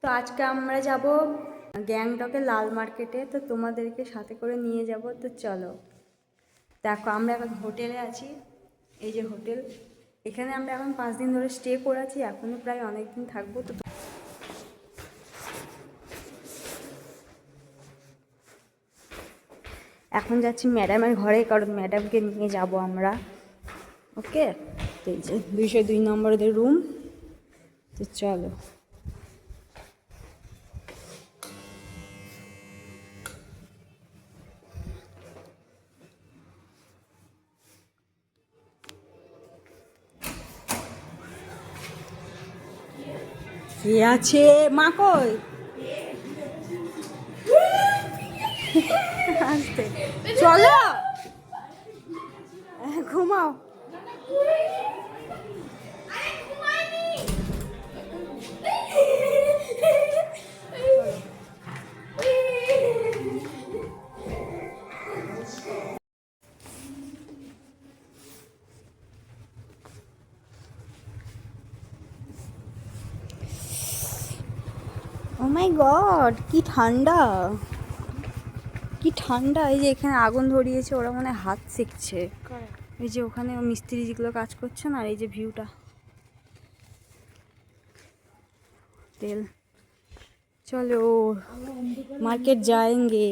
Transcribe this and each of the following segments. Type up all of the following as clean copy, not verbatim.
তো আজকে আমরা যাব গ্যাংটকের লাল মার্কেটে, তো তোমাদেরকে সাথে করে নিয়ে যাব। তো চলো, দেখো আমরা এখন হোটেলে আছি। এই যে হোটেল, এখানে আমরা এখন 5 দিন ধরে স্টে করে আছি, এখনও প্রায় অনেক দিন থাকবো। তো এখন যাচ্ছি ম্যাডামের ঘরে, কারণ ম্যাডামকে নিয়ে যাব আমরা। ওকে, এই যে 202 নম্বরের রুম। তো চলো, কে আছে? মা কই? আসতে চলো, ঘুমাও। ও মাই গড, কি ঠান্ডা, কি ঠান্ডা। এই যে এখানে আগুন ধরিয়েছে, ওরা মনে হয় হাত সেঁকছে। এই যে ওখানে মিস্ত্রি যেগুলো কাজ করছে না, আর এই যে ভিউটা, তেল। চলো মার্কেট যাएंगे।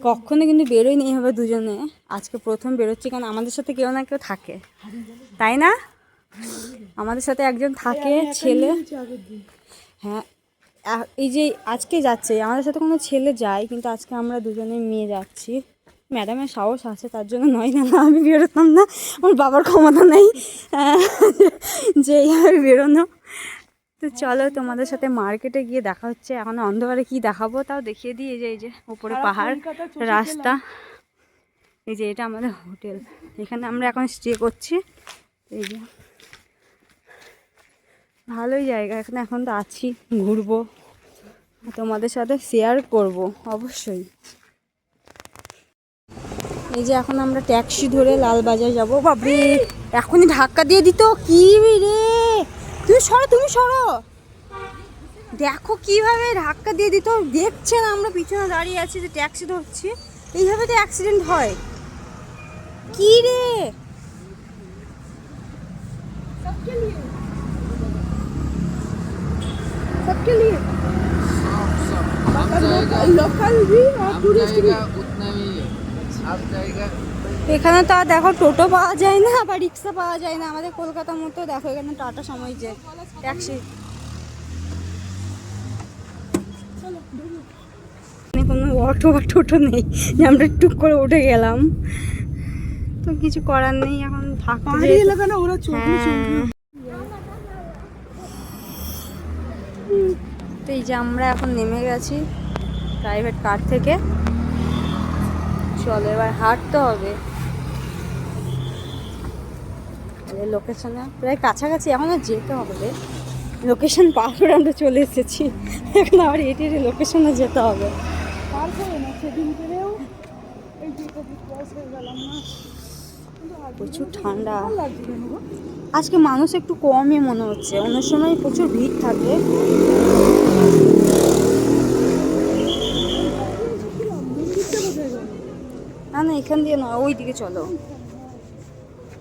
কখনো কিন্তু বেরোই নেই হবে দুজনে, আজকে প্রথম বেরোচ্ছি, কারণ আমাদের সাথে কেউ না কেউ থাকে, তাই না? আমাদের সাথে একজন থাকে, ছেলে। হ্যাঁ, এই যে আজকে যাচ্ছে, আমাদের সাথে কোনো ছেলে যায়, কিন্তু আজকে আমরা দুজনে মেয়ে যাচ্ছি। ম্যাডামের সাহস আছে, তার জন্য নয় না আমি বেরোতাম না, আমার বাবার ক্ষমতা নেই যে এইভাবে বেরোনো। তো চলো, তোমাদের সাথে মার্কেটে গিয়ে দেখা হচ্ছে। এখন অন্ধকারে কি দেখাবো, তাও দেখিয়ে দিই। এই যে উপরে পাহাড়, রাস্তা। এই যে এটা আমাদের হোটেল, এখানে আমরা এখন স্টে করছি। এই যে ভালোই জায়গা, এখানে এখন তো আছি, ঘুরবো, তোমাদের সাথে শেয়ার করব অবশ্যই। এই যে এখন আমরা ট্যাক্সি ধরে লালবাজার যাব। বাবরে, এখনই ধাক্কা দিয়ে দিত, কি রে? তুমি সরো, তুমি সরো। দেখো কিভাবে ধাক্কা দিয়ে দিত, দেখছেন আমরা পিছনে দাঁড়িয়ে আছি, যে ট্যাক্সি ধরছি, এইভাবে তো অ্যাক্সিডেন্ট হয়। কি রে, सबके लिए लोकल भी और टूरिस्ट भी उतना ही सब जाएगा। এখানে তো আর দেখো টোটো পাওয়া যায় না বা রিক্সা পাওয়া যায় না, আমাদের কলকাতার মতো। দেখো এখানে টাটা সময় যে ট্যাক্সি, কোনো অটো বা টোটো নেই যে আমরা টুক করে উঠে গেলাম। তো কিছু করার নেই, এখন থাকতে এলাকা না, ওরা তো এই যে আমরা এখন নেমে গেছি প্রাইভেট কার থেকে। চলো এবার হাঁটতে হবে লোকেশনে, প্রায় কাছাকাছি, এখন আর যেতে হবে। লোকেশন পার করে আমরা চলে এসেছি, এখন আবার এটি লোকেশনে যেতে হবে। প্রচুর ঠান্ডা আজকে, মানুষ একটু কমই মনে হচ্ছে, অন্য সময় প্রচুর ভিড় থাকে। না না, এখান দিয়ে নয়, ওই দিকে চলো।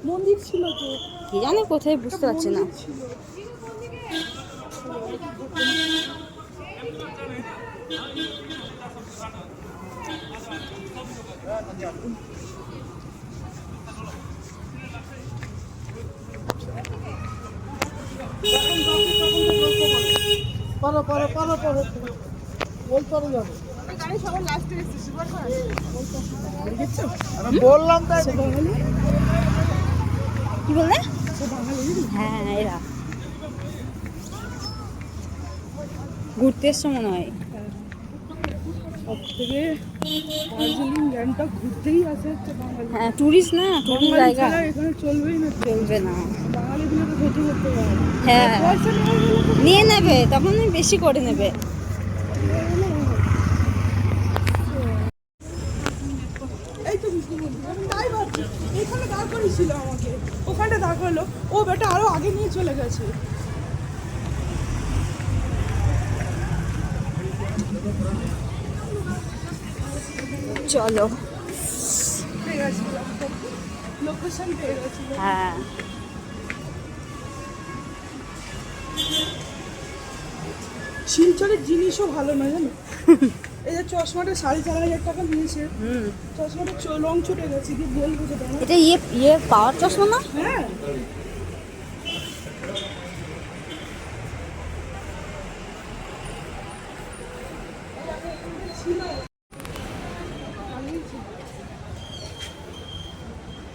মন্দির ছিল তো, কি জানি কোথায়, বুঝতে পারছি না। বললাম তাই, কি বললে? হ্যাঁ, এরা ঘুরতে এসছে মনে হয়। হ্যাঁ, টুরিস্ট না, টুরিস্ট জায়গা, চলবে না। হ্যাঁ, নিয়ে নেবে, তখন বেশি করে নেবে। এখানে দাঁড় করিয়েছিল আমাকে, ওখানটা দাঁড় করলো, ও বেটা আরো আগে নিয়ে চলে গেছে। চলো। লোকেশন পেয়ে গেছি। হ্যাঁ শিলচরের জিনিসও ভালো না জানো। এই যে চশমাটা 4,500 টাকা নিয়েছে। চশমাটা রং ছুটে গেছে, কি বলবো সেটা না। এটা পাওয়ার চশমা না? হ্যাঁ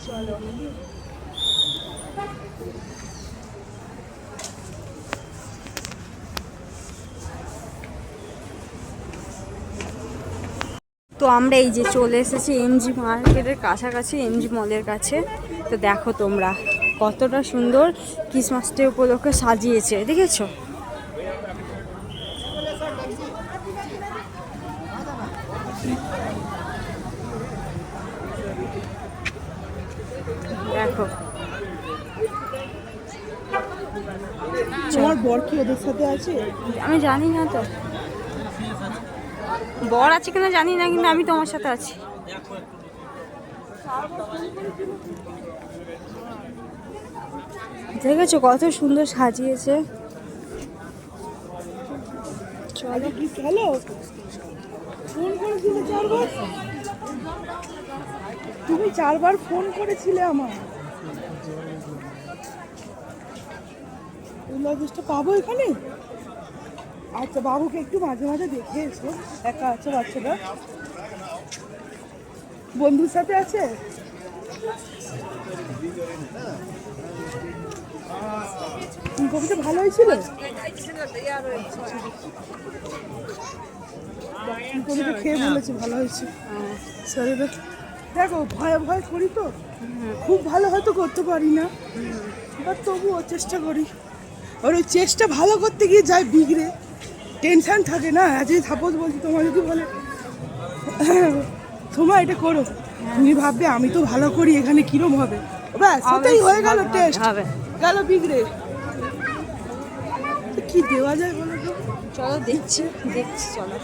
চলো তো আমরা এই যে চলে এসেছি এমজি মার্কেটের কাছাকাছি, এমজি মলের কাছে। তো দেখো তোমরা কতটা সুন্দর ক্রিসমাস ডে উপলক্ষে সাজিয়েছে, দেখেছো? দেখো তোমার বর কি ওদের সাথে আছে? আমি জানি না তো, বর আছে কিনা জানি না, কিন্তু আমি তোমার সাথে আছি। দেখেছো কত সুন্দর সাজিয়েছে। চলো কি চলো, ফোন করেছিলে 4 বার, তুমি 4 বার ফোন করেছিলে আমার। এই লগেজটা পাবো এখানে? আচ্ছা, বাবুকে একটু মাঝে মাঝে দেখে এসো, একা আছে বাচ্চাটা, বন্ধুর সাথে আছে। ফুলকপিটা ভালো হয়েছিল, ফুলকপিটা খেয়ে বলেছে ভালো হয়েছে। শরীরে দেখো ভয় ভয় করি তো, খুব ভালো হয়তো করতে পারি না, এবার তবুও চেষ্টা করি। আর ওই চেষ্টা ভালো করতে গিয়ে যায় বিগড়ে, টেনশন থাকে না। আজ সাপোজ বলছি, তোমার যদি বলে তোমার এটা করো, তুমি ভাববে আমি তো ভালো করি, এখানে কিরম হবে, ব্যাস ওটাই হয়ে গেল, টেস্ট গেল বিগড়ে। কি দেওয়া যায় বলো তো? চলো দেখছি চলো।